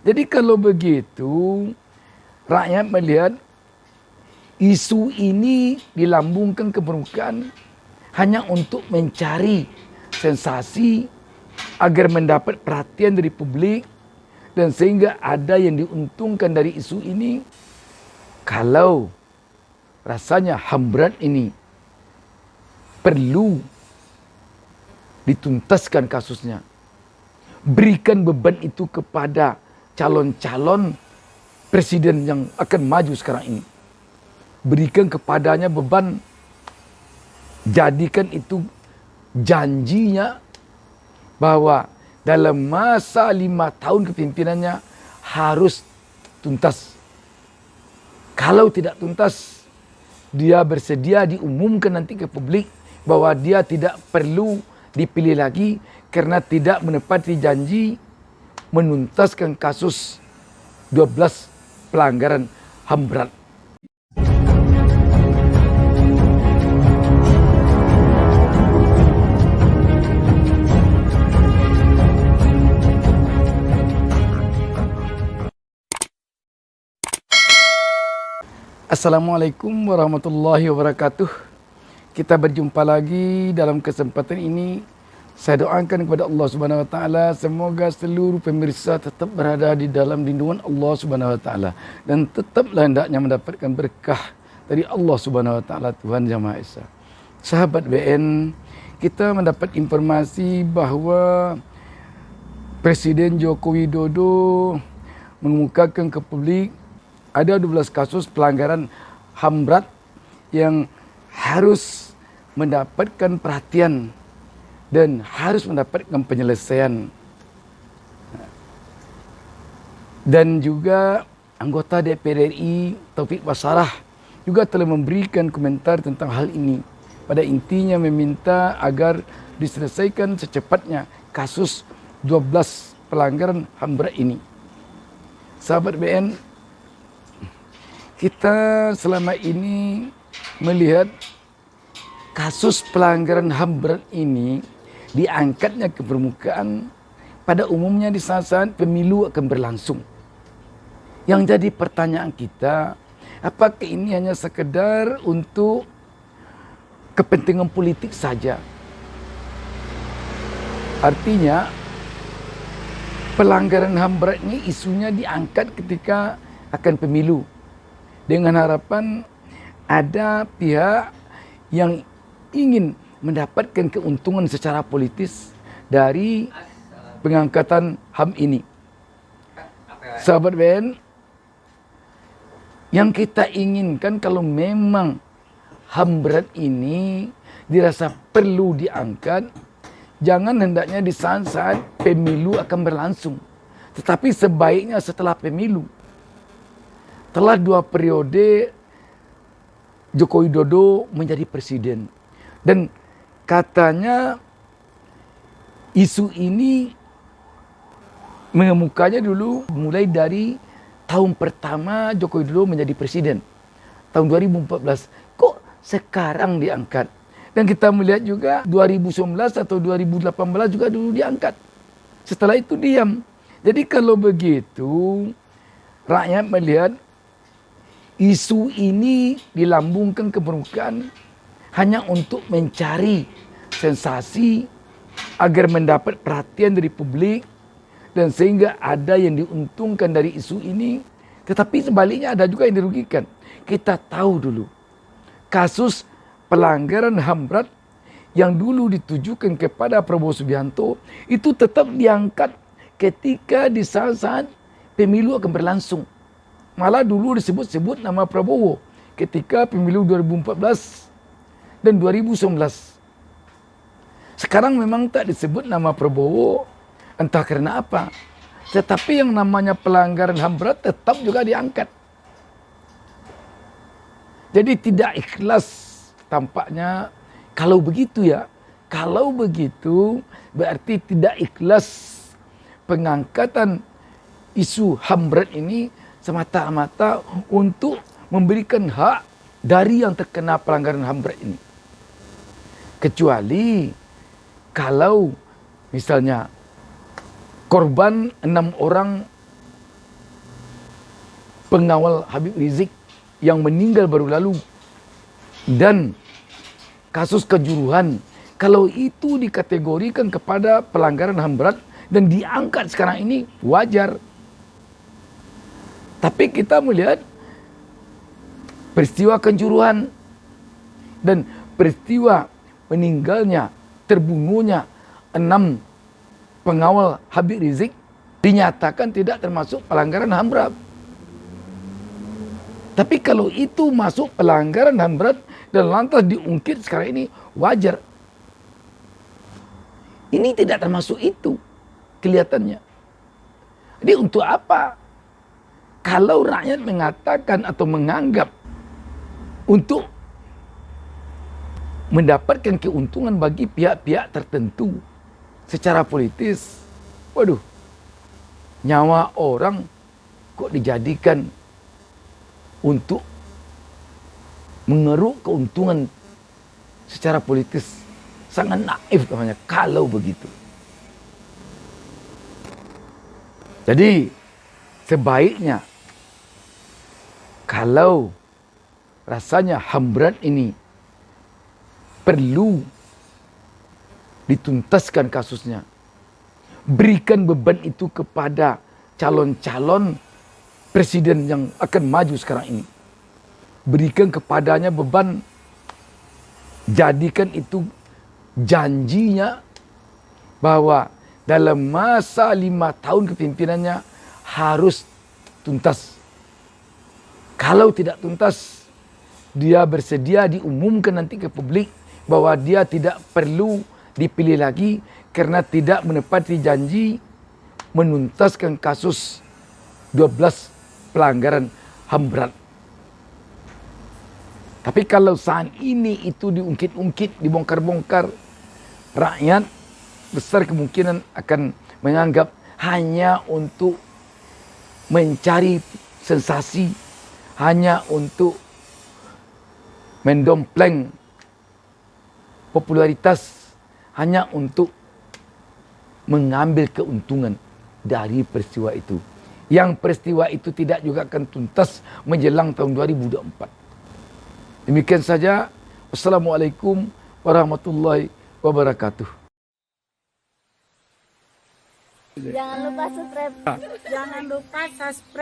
Jadi kalau begitu, rakyat melihat isu ini dilambungkan ke permukaan hanya untuk mencari sensasi agar mendapat perhatian dari publik, dan sehingga ada yang diuntungkan dari isu ini. Kalau rasanya HAM berat ini perlu dituntaskan kasusnya, berikan beban itu kepada calon-calon presiden yang akan maju sekarang ini. Berikan kepadanya beban, jadikan itu janjinya bahwa dalam masa 5 tahun kepimpinannya harus tuntas. Kalau tidak tuntas, dia bersedia diumumkan nanti ke publik bahwa dia tidak perlu dipilih lagi karena tidak menepati janji menuntaskan kasus 12 pelanggaran HAM berat. Assalamualaikum warahmatullahi wabarakatuh. Kita berjumpa lagi dalam kesempatan ini. Saya doakan kepada Allah Subhanahu wa taala semoga seluruh pemirsa tetap berada di dalam lindungan Allah Subhanahu wa taala dan tetaplah hendaknya mendapatkan berkah dari Allah Subhanahu wa taala, Tuhan Yang Maha Esa. Sahabat BN, kita mendapat informasi bahwa Presiden Joko Widodo mengemukakan ke publik ada 12 kasus pelanggaran HAM berat yang harus mendapatkan perhatian dan harus mendapatkan penyelesaian. Dan juga anggota DPR RI Taufik Basarah juga telah memberikan komentar tentang hal ini. Pada intinya meminta agar diselesaikan secepatnya kasus 12 pelanggaran HAM berat ini. Sahabat BN, kita selama ini melihat kasus pelanggaran HAM berat ini diangkatnya ke permukaan pada umumnya di saat-saat pemilu akan berlangsung. Yang jadi pertanyaan kita, apakah ini hanya sekedar untuk kepentingan politik saja? Artinya pelanggaran HAM berat ini isunya diangkat ketika akan pemilu, dengan harapan ada pihak yang ingin mendapatkan keuntungan secara politis dari pengangkatan HAM ini. Sahabat BN, yang kita inginkan kalau memang HAM berat ini dirasa perlu diangkat, jangan hendaknya di saat-saat pemilu akan berlangsung, tetapi sebaiknya setelah pemilu. Telah 2 periode Joko Widodo menjadi presiden. Dan katanya isu ini mengemukanya dulu mulai dari tahun pertama Joko Widodo menjadi presiden. Tahun 2014. Kok sekarang diangkat? Dan kita melihat juga 2019 atau 2018 juga dulu diangkat. Setelah itu diam. Jadi kalau begitu, rakyat melihat isu ini dilambungkan ke permukaan hanya untuk mencari sensasi agar mendapat perhatian dari publik, dan sehingga ada yang diuntungkan dari isu ini, tetapi sebaliknya ada juga yang dirugikan. Kita tahu dulu kasus pelanggaran HAM berat yang dulu ditujukan kepada Prabowo Subianto itu tetap diangkat ketika di saat-saat pemilu akan berlangsung. Malah dulu disebut-sebut nama Prabowo ketika pemilu 2014 dan 2019. Sekarang memang tak disebut nama Prabowo, entah karena apa. Tetapi yang namanya pelanggaran HAM berat tetap juga diangkat. Jadi tidak ikhlas tampaknya kalau begitu ya. Kalau begitu berarti tidak ikhlas pengangkatan isu HAM berat ini semata-mata untuk memberikan hak dari yang terkena pelanggaran HAM berat ini. Kecuali kalau misalnya korban 6 orang pengawal Habib Rizik yang meninggal baru lalu, dan kasus kejuruhan, kalau itu dikategorikan kepada pelanggaran HAM berat dan diangkat sekarang ini, wajar. Tapi kita melihat peristiwa kejuruhan dan peristiwa meninggalnya, terbunuhnya 6 pengawal Habib Rizik dinyatakan tidak termasuk pelanggaran HAM berat. Tapi kalau itu masuk pelanggaran HAM berat dan lantas diungkit sekarang ini, wajar. Ini tidak termasuk itu kelihatannya. Jadi untuk apa? Kalau rakyat mengatakan atau menganggap untuk mendapatkan keuntungan bagi pihak-pihak tertentu secara politis, waduh, nyawa orang kok dijadikan untuk mengeruk keuntungan secara politis. Sangat naif namanya kalau begitu. Jadi sebaiknya kalau rasanya HAM berat ini perlu dituntaskan kasusnya, berikan beban itu kepada calon-calon presiden yang akan maju sekarang ini. Berikan kepadanya beban, jadikan itu janjinya bahwa dalam masa 5 tahun kepemimpinannya harus tuntas. Kalau tidak tuntas, dia bersedia diumumkan nanti ke publik bahwa dia tidak perlu dipilih lagi karena tidak menepati janji menuntaskan kasus 12 pelanggaran HAM berat. Tapi kalau saat ini itu diungkit-ungkit, dibongkar-bongkar, rakyat besar kemungkinan akan menganggap hanya untuk mencari sensasi, hanya untuk mendompleng popularitas, hanya untuk mengambil keuntungan dari peristiwa itu. Yang peristiwa itu tidak juga akan tuntas menjelang tahun 2024. Demikian saja. Wassalamualaikum warahmatullahi wabarakatuh. Jangan lupa subscribe. Jangan lupa subscribe.